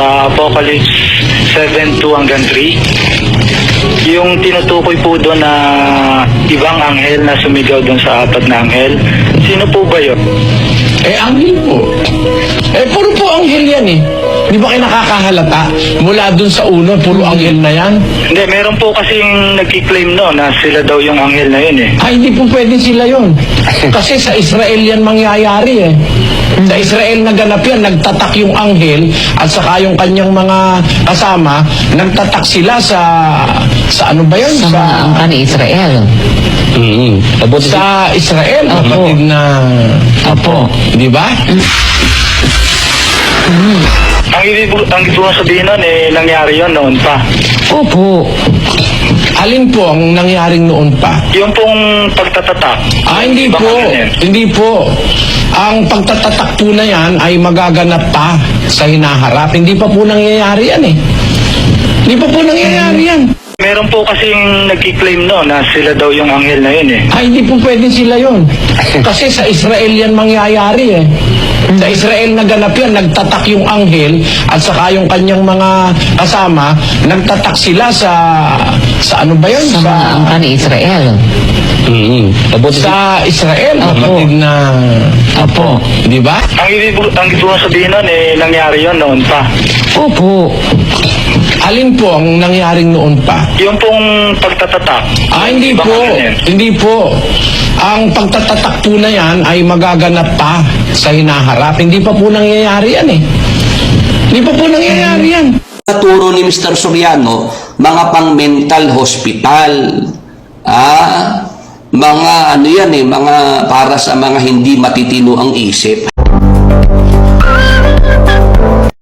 sa Apocalypse 7:2 hanggang 3. Yung tinutukoy po doon na ibang anghel na sumigaw doon sa apat na anghel. Sino po ba yun? Anghel po. Puro po anghel yan eh. Di ba kayo nakakahalata? Mula dun sa uno, puro anghel na yan. Hindi, meron po kasing nagkiklaim no na sila daw yung anghel na yun eh. Hindi po pwede sila yon. Kasi sa Israel yan mangyayari eh. Sa Israel naganap yan, nagtatak yung anghel at saka yung kanyang mga kasama, nagtatak sila sa ano ba yun? Sa mga angka ni Israel. Sa Israel, Opo. kapatid na... Opo. Di ba? Ang ibig kong sabihin nun eh, nangyari yun noon pa. Opo. Alin po ang nangyaring noon pa? Yung pong pagtatatak. Hindi ibang po. anghel na yun. Hindi po. Ang pagtatatak po na yan ay magaganap pa sa hinaharap. Hindi pa po nangyayari yan eh. Hindi pa po nangyayari yan. Meron po kasing nagkiklaim no na sila daw yung anghel na yun eh. Hindi po pwede sila yon. Kasi sa Israel yan mangyayari eh. Sa Israel naganap yan, nagtatak yung anghel at saka yung kanyang mga kasama, nagtatak sila sa ano ba yun? Sa mga angka ni Israel. Sa Israel, Opo. kapatid na... Opo. Di ba? Ang ibig kong sabihin nun eh, nangyari yun noon pa. Opo. Alin po ang nangyaring noon pa? Yung pong pagtatatak. Hindi ibang po. anghel na yun. Hindi po. Ang pagtatatak po na yan ay magaganap pa sa hinaharap. Hindi pa po nangyayari yan eh. Hindi pa po nangyayari yan. Naturo ni Mr. Soriano, mga pang-mental hospital. Mga ano yan eh, mga para sa mga hindi matitino ang isip.